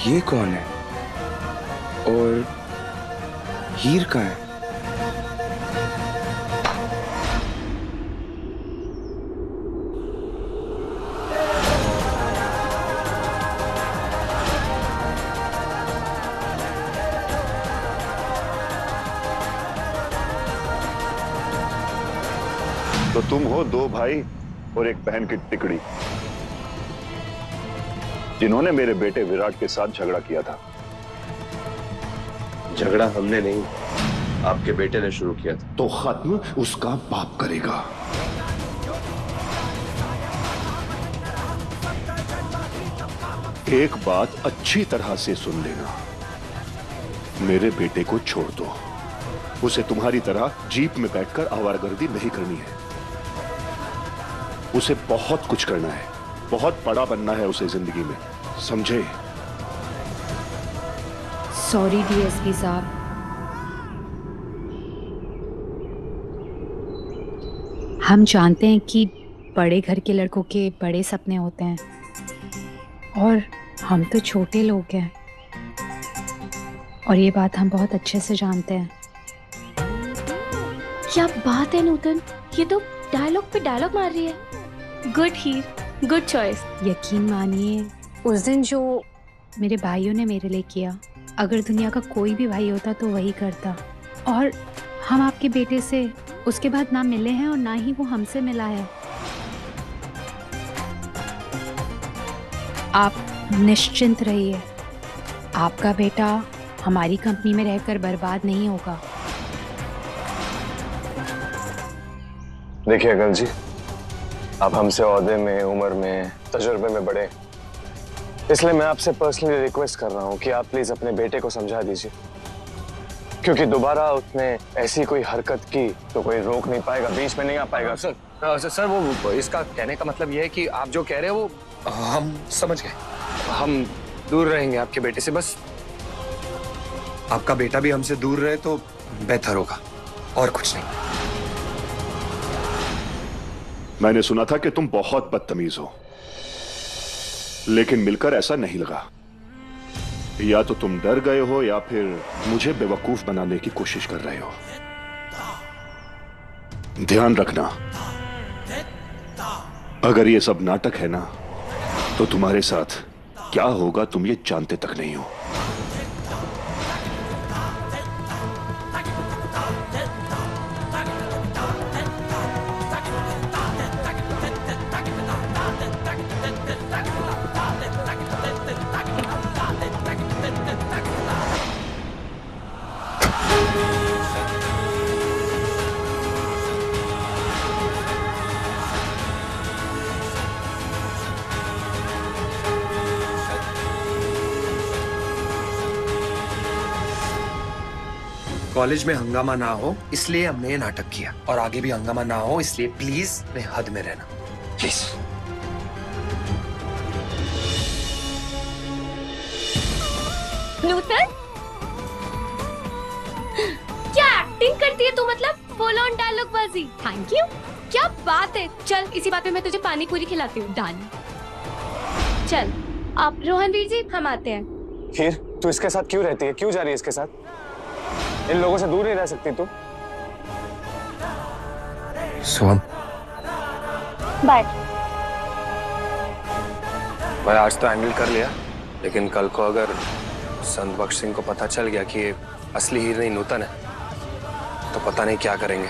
ये कौन है और हीर कहाँ है? तो तुम हो दो भाई और एक बहन की टिकड़ी, जिन्होंने मेरे बेटे विराट के साथ झगड़ा किया था। झगड़ा हमने नहीं, आपके बेटे ने शुरू किया था। तो खत्म उसका बाप करेगा। एक बात अच्छी तरह से सुन लेना, मेरे बेटे को छोड़ दो। उसे तुम्हारी तरह जीप में बैठकर आवारागर्दी नहीं करनी है। उसे बहुत कुछ करना है, बहुत बड़ा बनना है उसे जिंदगी में, समझे? सॉरी डीएसपी साहब। हम जानते हैं कि बड़े घर के लड़कों के बड़े सपने होते हैं और हम तो छोटे लोग हैं, और ये बात हम बहुत अच्छे से जानते हैं। क्या बात है नूतन, ये तो डायलॉग पे डायलॉग मार रही है। गुड हीर, गुड चॉइस। यकीन मानिए, उस दिन जो मेरे भाइयों ने मेरे लिए किया, अगर दुनिया का कोई भी भाई होता तो वही करता। और हम आपके बेटे से उसके बाद ना मिले हैं और ना ही वो हमसे मिला है। आप निश्चिंत रहिए, आपका बेटा हमारी कंपनी में रहकर बर्बाद नहीं होगा। देखिए अकल जी, आप हमसे ओहदे में, उम्र में, तजुर्बे में बड़े, इसलिए मैं आपसे पर्सनली रिक्वेस्ट कर रहा हूँ कि आप प्लीज अपने बेटे को समझा दीजिए, क्योंकि दोबारा उसने ऐसी कोई हरकत की तो कोई रोक नहीं पाएगा, बीच में नहीं आ पाएगा। सर वो इसका कहने का मतलब ये है कि आप जो कह रहे हो वो हम समझ गए। हम दूर रहेंगे आपके बेटे से, बस आपका बेटा भी हमसे दूर रहे तो बेहतर होगा, और कुछ नहीं। मैंने सुना था कि तुम बहुत बदतमीज हो, लेकिन मिलकर ऐसा नहीं लगा। या तो तुम डर गए हो या फिर मुझे बेवकूफ बनाने की कोशिश कर रहे हो। ध्यान रखना, अगर ये सब नाटक है ना, तो तुम्हारे साथ क्या होगा तुम ये जानते तक नहीं हो। कॉलेज में हंगामा ना हो इसलिए हमने ये नाटक किया, और आगे भी हंगामा ना हो इसलिए प्लीज अपने हद में रहना, प्लीज। नूतन, क्या एक्टिंग करती है तू, मतलब फुल ऑन डायलॉग बाजी। थैंक यू, क्या बात है। चल इसी बात पे मैं तुझे पानी पूरी खिलाती हूँ। डन। चल आप रोहनवीर जी, हम आते हैं। हीर, तू इसके साथ क्यों रहती है? क्यों जा रही है इसके साथ? इन लोगों से दूर नहीं रह सकती तू? सोहम, बाय। भाई आज तो हैंडल कर लिया, लेकिन कल को अगर संत बख्श सिंह को पता चल गया कि ये असली हीर नहीं नूतन है, तो पता नहीं क्या करेंगे।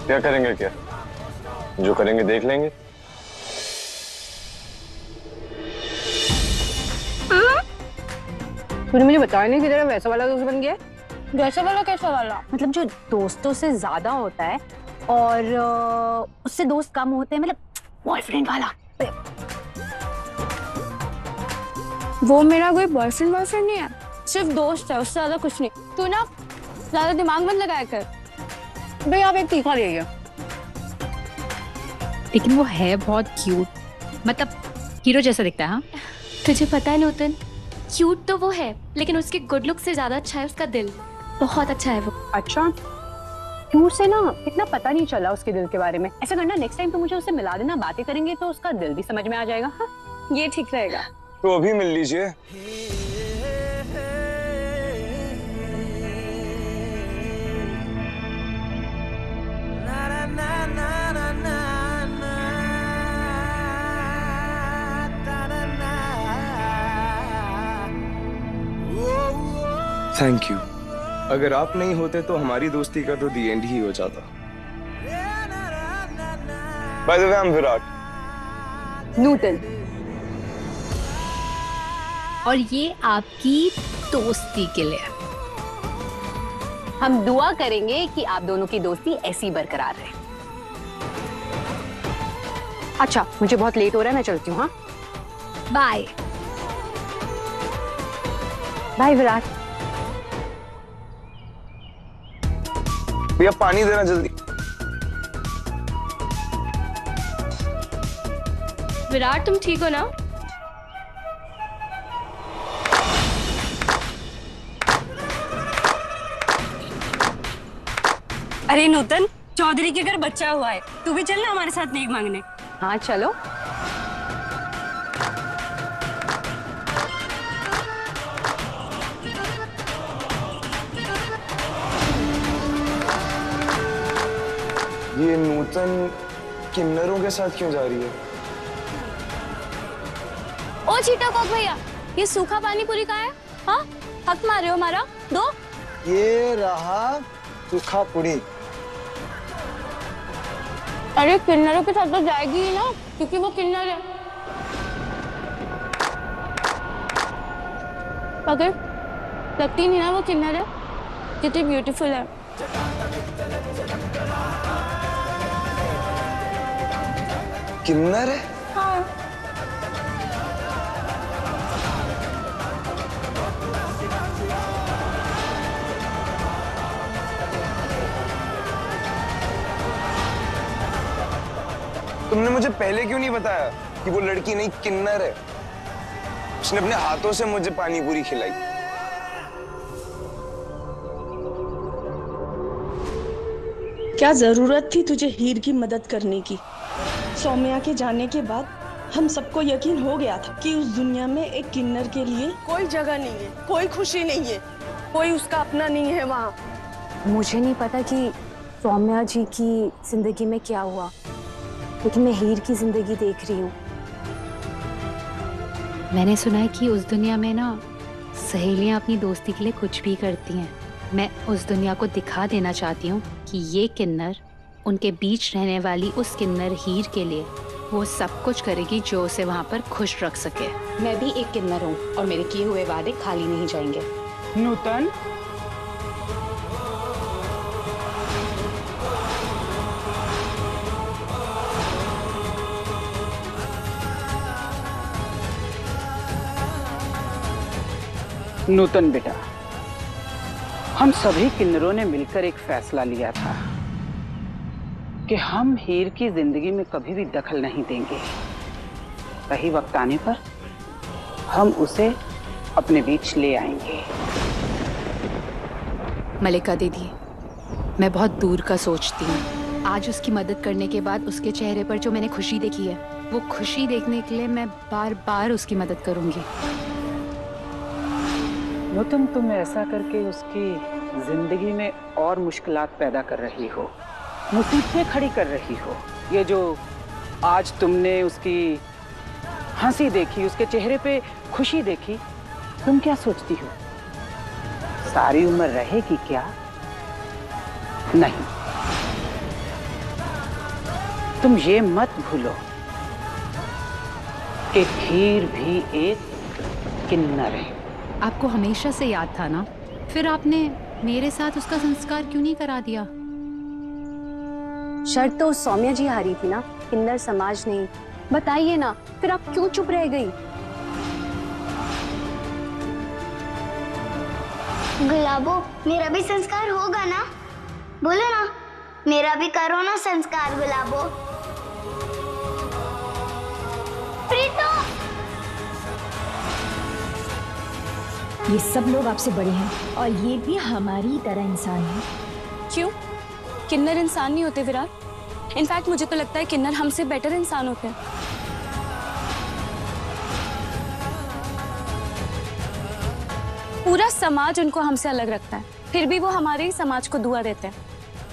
क्या करेंगे? क्या जो करेंगे देख लेंगे। तूने मुझे बताया नहीं कि तेरा वैसा वाला दोस्त बन गया। वैसा वाला कैसा वाला? मतलब जो दोस्तों से ज्यादा होता है और उससे दोस्त कम होते हैं, मतलब बॉयफ्रेंड वाला। वो मेरा कोई बॉयफ्रेंड नहीं है, सिर्फ दोस्त है, उससे ज्यादा कुछ नहीं। तू ना ज्यादा दिमाग मत लगाया कर। भाई आप एक तीखा ले गया। लेकिन वो है बहुत क्यूट, मतलब हीरो जैसा दिखता है। हाँ, तुझे पता है नूतन, क्यूट तो वो है, लेकिन उसके गुड लुक से ज्यादा अच्छा है उसका दिल। बहुत अच्छा है वो। अच्छा, क्यूट से ना इतना पता नहीं चला उसके दिल के बारे में। ऐसा करना, नेक्स्ट टाइम तो मुझे उससे मिला देना, बातें करेंगे तो उसका दिल भी समझ में आ जाएगा। हाँ? ये ठीक रहेगा। तो अभी मिल लीजिए। Thank you. अगर आप नहीं होते तो हमारी दोस्ती का तो दी एंड ही हो जाता। By the way, I am Virat. Nutan. और ये आपकी दोस्ती के लिए। हम दुआ करेंगे कि आप दोनों की दोस्ती ऐसी बरकरार रहे। अच्छा, मुझे बहुत लेट हो रहा है, मैं चलती हूँ। हाँ, बाय। बाय विराट। भैया पानी देना जल्दी। विराट तुम ठीक हो ना? अरे नूतन, चौधरी के घर बच्चा हुआ है, तू भी चलना हमारे साथ नेक मांगने। हाँ चलो। ये नूतन किन्नरों के साथ क्यों जा रही है? ओ चीटा कॉक भैया, ये सूखा पानी पूरी कहाँ है? हाँ, हक मारे हो हमारा, दो। ये रहा सूखा पुड़ी। अरे किन्नरों के साथ तो जाएगी ही ना, क्योंकि वो किन्नर है। अगर लगती नहीं ना वो किन्नर है, कितनी ब्यूटीफुल है। किन्नर है? हाँ। तुमने मुझे पहले क्यों नहीं बताया कि वो लड़की नहीं किन्नर है? उसने अपने हाथों से मुझे पानी पूरी खिलाई। क्या जरूरत थी तुझे हीर की मदद करने की? सौम्या के जाने के बाद हम सबको यकीन हो गया था कि उस दुनिया में एक किन्नर के लिए कोई जगह नहीं है, कोई खुशी नहीं है, कोई उसका अपना नहीं है वहाँ। मुझे नहीं पता कि सौम्या जी की जिंदगी में क्या हुआ, लेकिन मैं हीर की जिंदगी देख रही हूँ। मैंने सुना है कि उस दुनिया में ना सहेलियां अपनी दोस्ती के लिए कुछ भी करती हैं। मैं उस दुनिया को दिखा देना चाहती हूँ कि ये किन्नर उनके बीच रहने वाली उस किन्नर हीर के लिए वो सब कुछ करेगी जो उसे वहाँ पर खुश रख सके। मैं भी एक किन्नर हूँ और मेरे किए हुए वादे खाली नहीं जाएंगे। नूतन, नूतन बेटा, हम सभी किन्नरों ने मिलकर एक फैसला लिया था कि हम हीर की जिंदगी में कभी भी दखल नहीं देंगे। सही वक्त आने पर हम उसे अपने बीच ले आएंगे। मलिका दीदी, मैं बहुत दूर का सोचती हूँ। आज उसकी मदद करने के बाद उसके चेहरे पर जो मैंने खुशी देखी है, वो खुशी देखने के लिए मैं बार बार उसकी मदद करूंगी। नूतन, तुम ऐसा करके उसकी जिंदगी में और मुश्किलात पैदा कर रही हो, मुसीबतें खड़ी कर रही हो। ये जो आज तुमने उसकी हंसी देखी, उसके चेहरे पे खुशी देखी, तुम क्या सोचती हो सारी उम्र रहेगी क्या? नहीं, तुम ये मत भूलो कि हीर भी एक किन्नर है। आपको हमेशा से याद था ना, फिर आपने मेरे साथ उसका संस्कार क्यों नहीं करा दिया? शर्त तो सौम्या जी हारी थी ना, किन्नर समाज नहीं। बताइए ना, फिर आप क्यों चुप रह गई? गुलाबो, मेरा भी संस्कार होगा ना? बोलो ना, मेरा भी करो ना संस्कार गुलाबो। प्रीतो, ये सब लोग आपसे बड़े हैं और ये भी हमारी तरह इंसान हैं। क्यों? किन्नर इंसान नहीं होते विराट। इनफैक्ट मुझे तो लगता है किन्नर हमसे बेटर इंसान होते हैं। पूरा समाज उनको हमसे अलग रखता है, फिर भी वो हमारे ही समाज को दुआ देते हैं।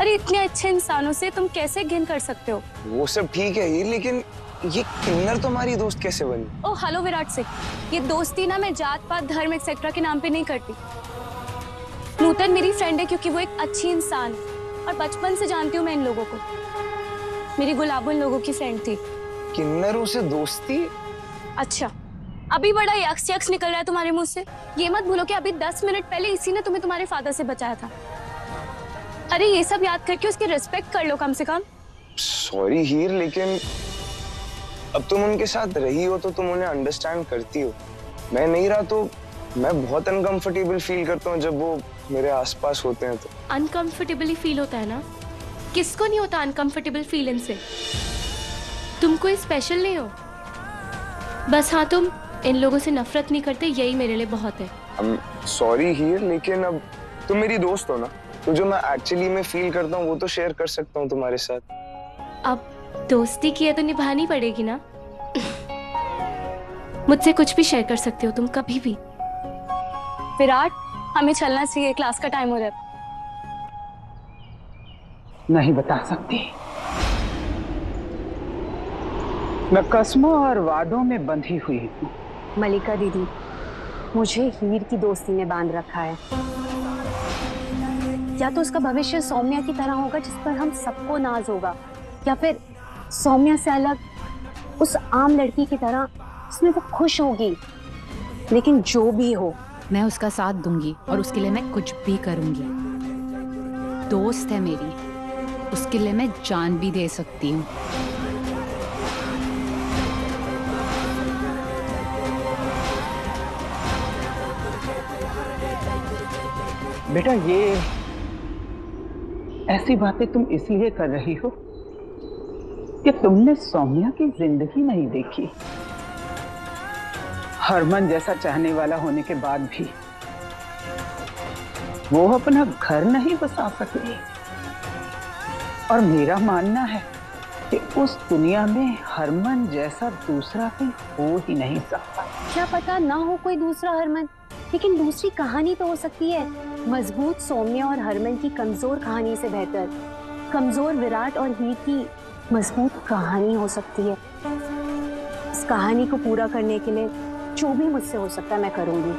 अरे इतने अच्छे इंसानों से तुम कैसे घिन कर सकते हो? वो सब ठीक है हीर, लेकिन ये किन्नर तुम्हारी दोस्त कैसे बनी? ओ हेलो विराट से, ये दोस्ती ना मैं जात पात धर्म एक्सेट्रा के नाम पे नहीं करती। नूतन मेरी फ्रेंड है क्योंकि वो एक अच्छी इंसान है और बचपन से जानती हूँ मैं इन लोगों को। मेरी गुलाबो इन लोगों की फ्रेंड थी। किन्नरों से दोस्ती? अच्छा, अभी बड़ा यक्स यक्स निकल रहा है तुम्हारे मुंह से। ये मत भूलो कि अभी 10 मिनट पहले इसी ने तुम्हें तुम्हारे फादर से बचाया था। अरे ये सब याद करके उसकी रिस्पेक्ट कर लो कम से कम। सॉरी हीर, लेकिन अब तुम उनके साथ रही हो तो तुम उन्हें अंडरस्टैंड करती हो। मैं नहीं रहा तो मैं बहुत अनकंफर्टेबल फील करता हूँ जब वो मेरे आसपास होते हैं। तो अनकंफर्टेबली फील होता है ना? किसको नहीं होता अनकंफर्टेबल फील इनसे? तुम कोई स्पेशल नहीं हो। बस हाँ, तुम इन लोगों से नफरत नहीं करते, यही मेरे लिए बहुत है। सॉरी हीर, लेकिन अब तुम मेरी दोस्त हो ना, तो जो मैं एक्चुअली में फील करता हूँ वो तो शेयर कर सकता हूँ तुम्हारे साथ। अब दोस्ती की है तो निभानी पड़ेगी ना। मुझसे कुछ भी शेयर कर सकते हो तुम, कभी भी। विराट, हमें चलना चाहिए, क्लास का टाइम हो रहा है। नहीं बता सकती। मैं कस्मों और वादों में बंधी हुई हूँ। मलिका दीदी, मुझे हीर की दोस्ती ने बांध रखा है। या तो उसका भविष्य सौम्या की तरह होगा जिस पर हम सबको नाज होगा, या फिर सौम्या से अलग उस आम लड़की की तरह जिसमें वो खुश होगी। लेकिन जो भी हो, मैं उसका साथ दूंगी और उसके लिए मैं कुछ भी करूंगी। दोस्त है मेरी, उसके लिए मैं जान भी दे सकती हूँ। बेटा, ये ऐसी बातें तुम इसलिए कर रही हो कि तुमने सौम्या की जिंदगी नहीं देखी। हरमन जैसा चाहने वाला होने के बाद भी वो अपना घर नहीं बसा सके। और मेरा मानना है कि उस दुनिया में हरमन जैसा दूसरा कोई हो ही नहीं सकता। क्या पता ना हो कोई दूसरा हरमन, लेकिन दूसरी कहानी तो हो सकती है। मजबूत सौम्या और हरमन की कमजोर कहानी से बेहतर कमजोर विराट और हीर की मजबूत कहानी हो सकती है। इस कहानी को पूरा करने के लिए जो भी मुझसे हो सकता है मैं करूंगी।